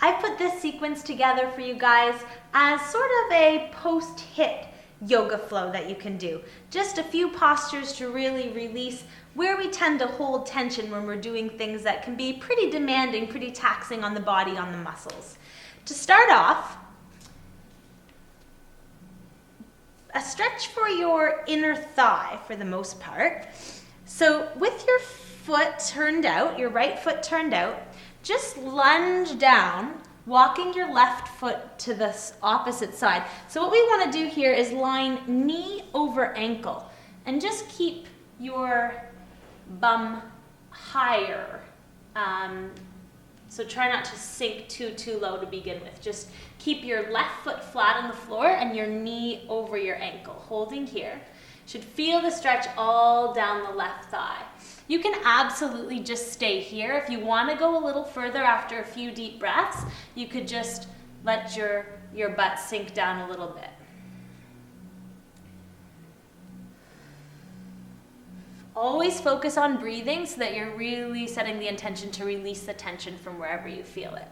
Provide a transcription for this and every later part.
I put this sequence together for you guys as sort of a post-HIIT yoga flow that you can do. Just a few postures to really release where we tend to hold tension when we're doing things that can be pretty demanding, pretty taxing on the body, on the muscles. To start off, a stretch for your inner thigh for the most part. So with your foot turned out, your right foot turned out, just lunge down, walking your left foot to the opposite side. So what we want to do here is line knee over ankle and just keep your bum higher. So try not to sink too low to begin with. Just keep your left foot flat on the floor and your knee over your ankle, holding here. Should feel the stretch all down the left thigh. You can absolutely just stay here. If you want to go a little further after a few deep breaths, you could just let your butt sink down a little bit. Always focus on breathing so that you're really setting the intention to release the tension from wherever you feel it.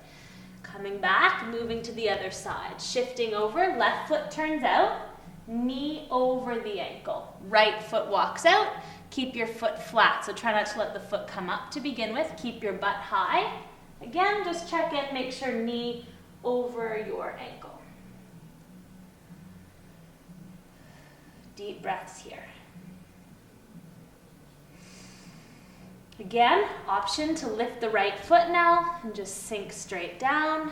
Coming back, moving to the other side. Shifting over, left foot turns out, knee over the ankle. Right foot walks out, keep your foot flat. So try not to let the foot come up to begin with. Keep your butt high. Again, just check in, make sure knee over your ankle. Deep breaths here. Again, option to lift the right foot now and just sink straight down.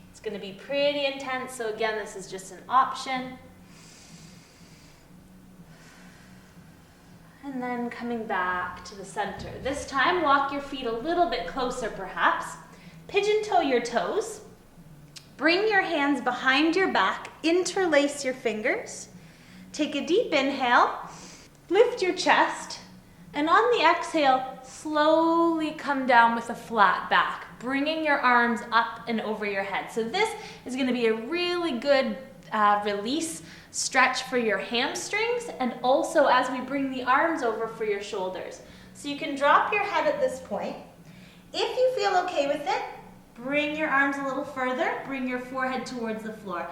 It's going to be pretty intense, so again, this is just an option. And then coming back to the center. This time, walk your feet a little bit closer perhaps. Pigeon toe your toes. Bring your hands behind your back, interlace your fingers. Take a deep inhale. Lift your chest, and on the exhale, slowly come down with a flat back, bringing your arms up and over your head. So this is going to be a really good release stretch for your hamstrings, and also as we bring the arms over for your shoulders. So you can drop your head at this point. If you feel okay with it, bring your arms a little further, bring your forehead towards the floor.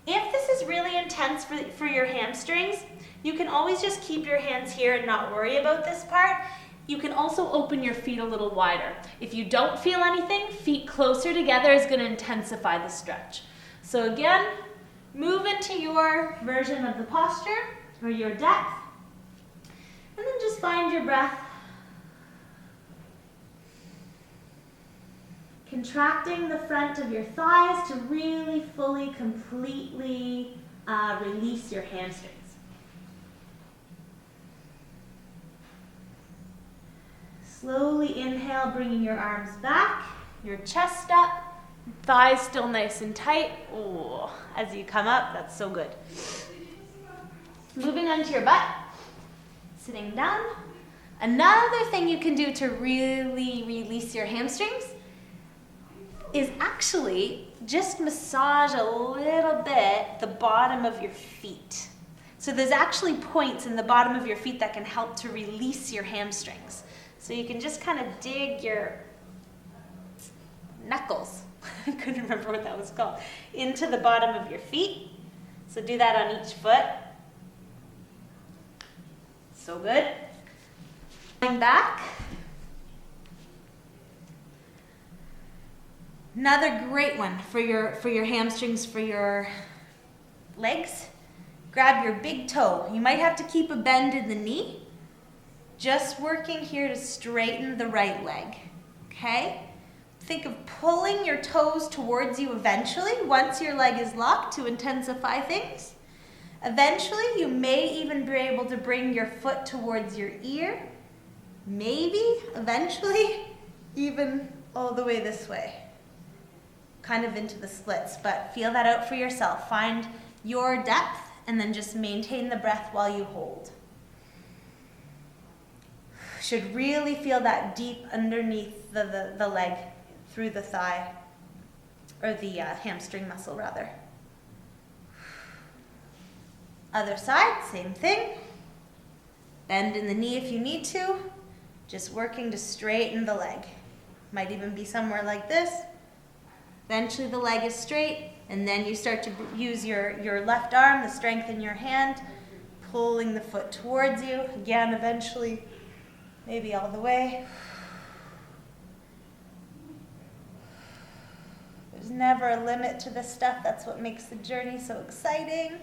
If this is really intense for your hamstrings, you can always just keep your hands here and not worry about this part. You can also open your feet a little wider. If you don't feel anything, feet closer together is going to intensify the stretch. So again, move into your version of the posture or your depth, and then just find your breath. Contracting the front of your thighs to really fully, completely release your hamstrings. Slowly inhale, bringing your arms back, your chest up, thighs still nice and tight. Oh, as you come up, that's so good. Moving onto your butt, sitting down. Another thing you can do to really release your hamstrings is actually just massage a little bit the bottom of your feet. So there's actually points in the bottom of your feet that can help to release your hamstrings. So you can just kind of dig your knuckles, I couldn't remember what that was called, into the bottom of your feet. So do that on each foot. So good. Going back. Another great one for your hamstrings, for your legs. Grab your big toe. You might have to keep a bend in the knee. Just working here to straighten the right leg, okay? Think of pulling your toes towards you eventually, once your leg is locked, to intensify things. Eventually, you may even be able to bring your foot towards your ear. Maybe, eventually, even all the way this way. Kind of into the splits, but feel that out for yourself. Find your depth and then just maintain the breath while you hold. Should really feel that deep underneath the leg, through the thigh, or the hamstring muscle rather. Other side, same thing. Bend in the knee if you need to. Just working to straighten the leg. Might even be somewhere like this. Eventually the leg is straight, and then you start to use your left arm, the strength in your hand, pulling the foot towards you. Again, eventually, maybe all the way. There's never a limit to this stuff. That's what makes the journey so exciting.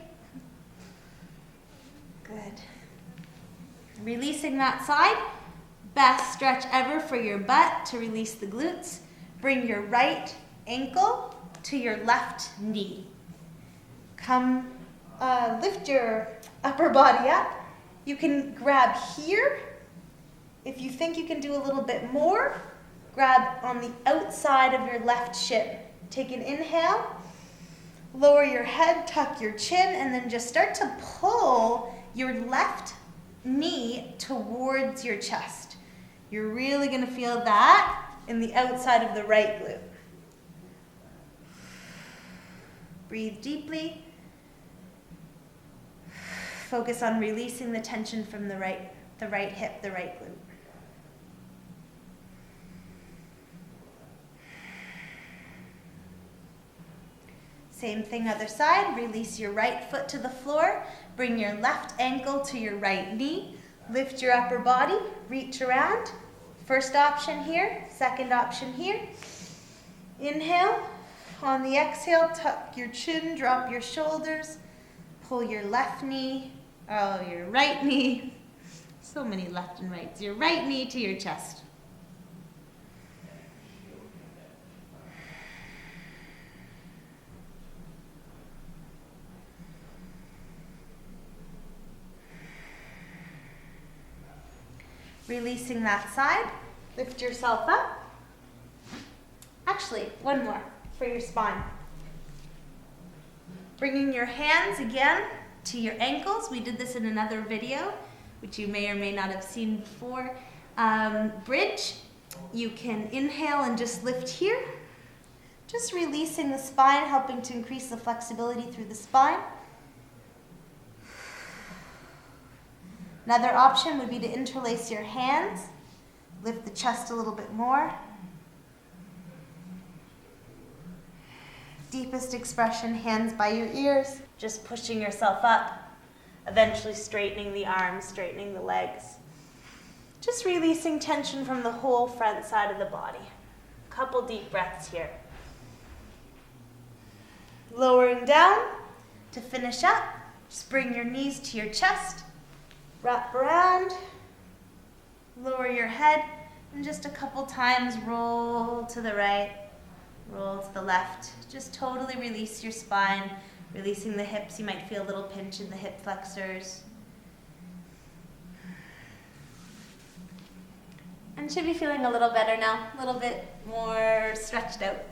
Good. Releasing that side. Best stretch ever for your butt to release the glutes. Bring your right ankle to your left knee. Come, lift your upper body up. You can grab here. If you think you can do a little bit more, grab on the outside of your left shin. Take an inhale, lower your head, tuck your chin, and then just start to pull your left knee towards your chest. You're really going to feel that in the outside of the right glute. Breathe deeply. Focus on releasing the tension from the right hip, the right glute. Same thing, other side. Release your right foot to the floor. Bring your left ankle to your right knee. Lift your upper body. Reach around. First option here. Second option here. Inhale. On the exhale, tuck your chin, drop your shoulders. Pull your left knee, your right knee. So many left and rights. Your right knee to your chest. Releasing that side, lift yourself up. Actually, one more for your spine. Bringing your hands again to your ankles. We did this in another video, which you may or may not have seen before. Bridge, you can inhale and just lift here. Just releasing the spine, helping to increase the flexibility through the spine. Another option would be to interlace your hands, lift the chest a little bit more. Deepest expression, hands by your ears. Just pushing yourself up, eventually straightening the arms, straightening the legs. Just releasing tension from the whole front side of the body. Couple deep breaths here. Lowering down to finish up. Just bring your knees to your chest. Wrap around, lower your head, and just a couple times roll to the right, roll to the left. Just totally release your spine, releasing the hips. You might feel a little pinch in the hip flexors. And should be feeling a little better now, a little bit more stretched out.